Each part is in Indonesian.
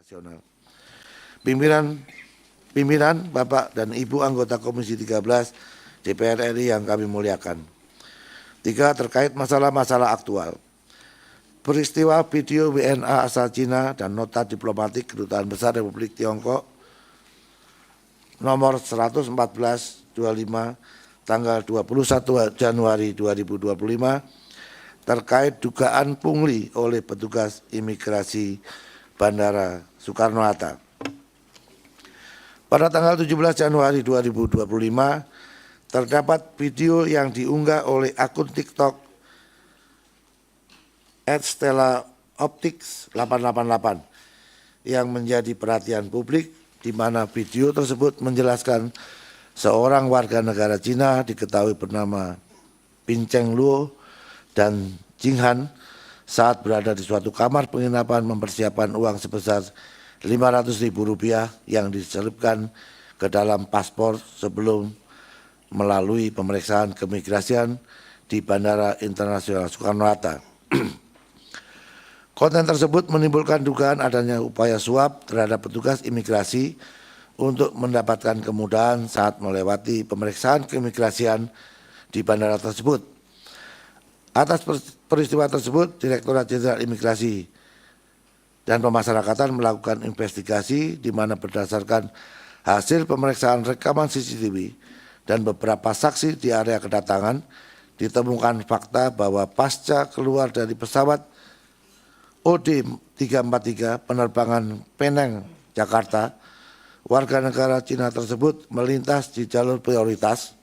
nasional. Pimpinan Bapak dan Ibu anggota Komisi 13 DPR RI yang kami muliakan. 3. Terkait masalah-masalah aktual. Peristiwa video WNA asal Cina dan nota diplomatik Kedutaan Besar Republik Tiongkok nomor 114/25 tanggal 21 Januari 2025 terkait dugaan pungli oleh petugas imigrasi Bandara Soekarno-Hatta. Pada tanggal 17 Januari 2025, terdapat video yang diunggah oleh akun TikTok @StellaOptics888 yang menjadi perhatian publik, di mana video tersebut menjelaskan seorang warga negara Cina diketahui bernama Bin Cheng Luo dan Jing Han saat berada di suatu kamar penginapan mempersiapkan uang sebesar Rp500.000 yang diselipkan ke dalam paspor sebelum melalui pemeriksaan keimigrasian di Bandara Internasional Soekarno-Hatta. Konten tersebut menimbulkan dugaan adanya upaya suap terhadap petugas imigrasi untuk mendapatkan kemudahan saat melewati pemeriksaan keimigrasian di bandara tersebut. Atas peristiwa tersebut, Direktorat Jenderal Imigrasi dan Pemasyarakatan melakukan investigasi di mana berdasarkan hasil pemeriksaan rekaman CCTV dan beberapa saksi di area kedatangan ditemukan fakta bahwa pasca keluar dari pesawat OD 343 penerbangan Penang, Jakarta, warga negara Cina tersebut melintas di jalur prioritas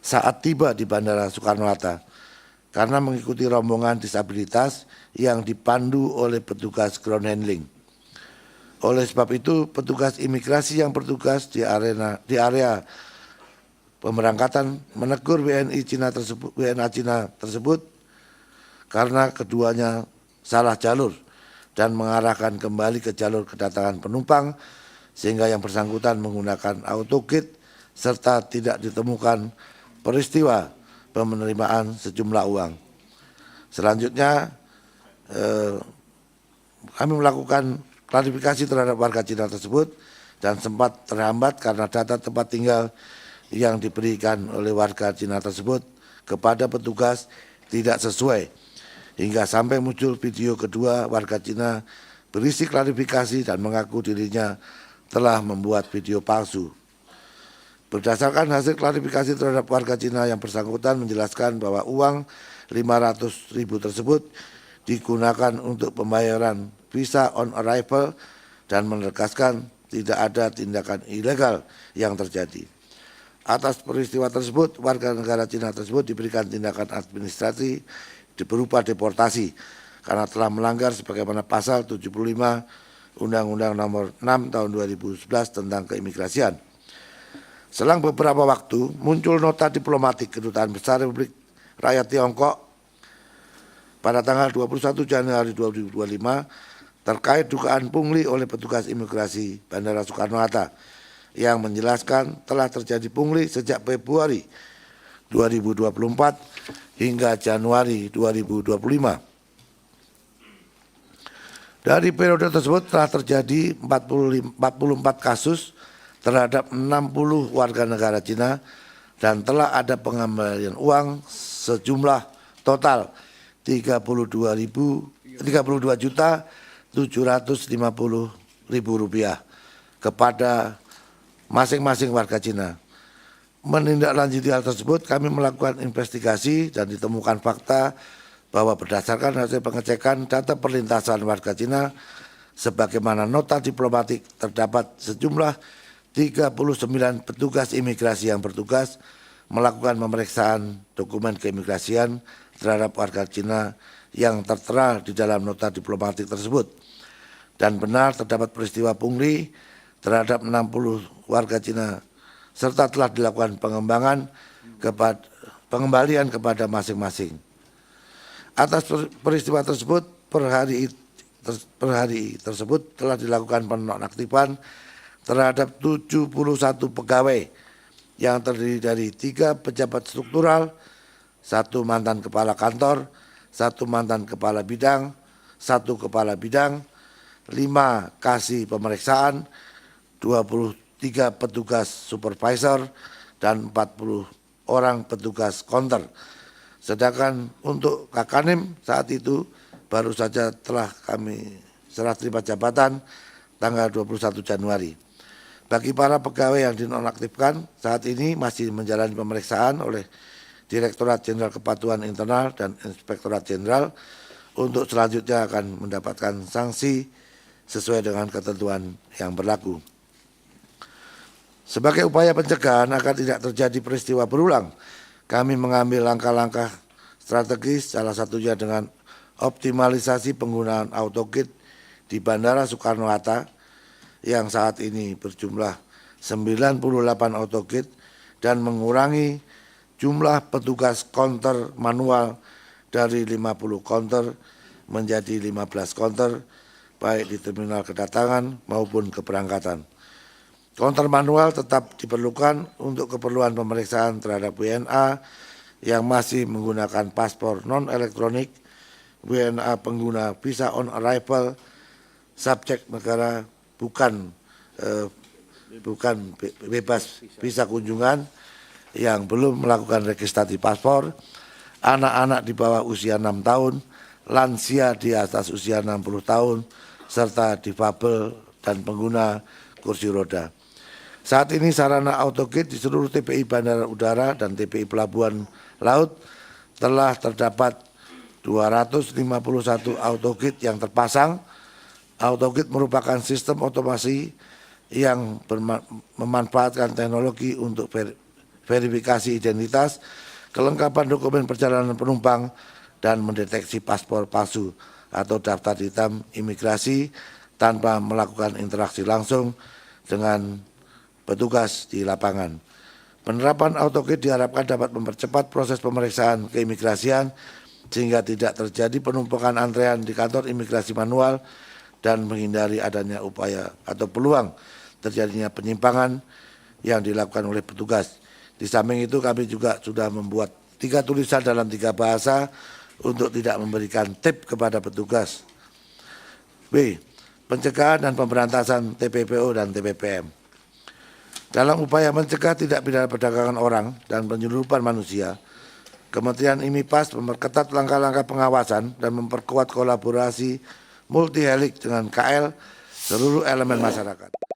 saat tiba di Bandara Soekarno-Hatta karena mengikuti rombongan disabilitas yang dipandu oleh petugas ground handling. Oleh sebab itu, petugas imigrasi yang bertugas di area pemberangkatan menegur WNA Cina tersebut karena keduanya salah jalur dan mengarahkan kembali ke jalur kedatangan penumpang sehingga yang bersangkutan menggunakan autogate serta tidak ditemukan peristiwa penerimaan sejumlah uang. Selanjutnya kami melakukan klarifikasi terhadap warga Cina tersebut dan sempat terhambat karena data tempat tinggal yang diberikan oleh warga Cina tersebut kepada petugas tidak sesuai, hingga sampai muncul video kedua warga Cina berisi klarifikasi dan mengaku dirinya telah membuat video palsu. Berdasarkan hasil klarifikasi terhadap warga Cina yang bersangkutan menjelaskan bahwa uang Rp500.000 tersebut digunakan untuk pembayaran visa on arrival dan menegaskan tidak ada tindakan ilegal yang terjadi. Atas peristiwa tersebut, warga negara Cina tersebut diberikan tindakan administrasi berupa deportasi karena telah melanggar sebagaimana pasal 75 Undang-Undang Nomor 6 Tahun 2011 tentang keimigrasian. Selang beberapa waktu muncul nota diplomatik Kedutaan Besar Republik Rakyat Tiongkok pada tanggal 21 Januari 2025 terkait dugaan pungli oleh petugas imigrasi Bandara Soekarno-Hatta yang menjelaskan telah terjadi pungli sejak Februari 2024 hingga Januari 2025. Dari periode tersebut telah terjadi 44 kasus terhadap 60 warga negara Cina dan telah ada pengembalian uang sejumlah total Rp32.750.000 kepada masing-masing warga Cina. Menindaklanjuti hal tersebut, kami melakukan investigasi dan ditemukan fakta bahwa berdasarkan hasil pengecekan data perlintasan warga Cina, sebagaimana nota diplomatik terdapat sejumlah 39 petugas imigrasi yang bertugas melakukan pemeriksaan dokumen keimigrasian terhadap warga Cina yang tertera di dalam nota diplomatik tersebut. Dan benar terdapat peristiwa pungli terhadap 60 warga Cina serta telah dilakukan pengembalian kepada masing-masing. Atas peristiwa tersebut, per hari tersebut telah dilakukan penonaktifan terhadap 71 pegawai yang terdiri dari 3 pejabat struktural, 1 mantan kepala kantor, 1 mantan kepala bidang, 1 kepala bidang, 5 kasih pemeriksaan, 23 petugas supervisor, dan 40 orang petugas counter. Sedangkan untuk Kakanim saat itu baru saja telah kami serah terima jabatan tanggal 21 Januari. Bagi para pegawai yang dinonaktifkan saat ini masih menjalani pemeriksaan oleh Direktorat Jenderal Kepatuhan Internal dan Inspektorat Jenderal untuk selanjutnya akan mendapatkan sanksi sesuai dengan ketentuan yang berlaku. Sebagai upaya pencegahan agar tidak terjadi peristiwa berulang, kami mengambil langkah-langkah strategis, salah satunya dengan optimalisasi penggunaan AutoGate di Bandara Soekarno-Hatta yang saat ini berjumlah 98 AutoGate dan mengurangi jumlah petugas counter manual dari 50 counter menjadi 15 counter baik di terminal kedatangan maupun keberangkatan. Counter manual tetap diperlukan untuk keperluan pemeriksaan terhadap WNA yang masih menggunakan paspor non-elektronik, WNA pengguna visa on arrival, subjek negara bukan bebas visa kunjungan yang belum melakukan registrasi paspor, anak-anak di bawah usia 6 tahun, lansia di atas usia 60 tahun, serta difabel dan pengguna kursi roda. Saat ini sarana AutoGate di seluruh TPI Bandara Udara dan TPI Pelabuhan Laut telah terdapat 251 AutoGate yang terpasang. AutoGate merupakan sistem otomasi yang memanfaatkan teknologi untuk verifikasi identitas, kelengkapan dokumen perjalanan penumpang, dan mendeteksi paspor palsu atau daftar hitam imigrasi tanpa melakukan interaksi langsung dengan petugas di lapangan. Penerapan AutoGate diharapkan dapat mempercepat proses pemeriksaan keimigrasian sehingga tidak terjadi penumpukan antrean di kantor imigrasi manual dan menghindari adanya upaya atau peluang terjadinya penyimpangan yang dilakukan oleh petugas. Di samping itu kami juga sudah membuat 3 tulisan dalam 3 bahasa untuk tidak memberikan tip kepada petugas. B. Pencegahan dan pemberantasan TPPO dan TPPM. Dalam upaya mencegah tindak pidana perdagangan orang dan penyelundupan manusia, Kementerian IMIPAS memperketat langkah-langkah pengawasan dan memperkuat kolaborasi multi-helik dengan KL seluruh elemen masyarakat.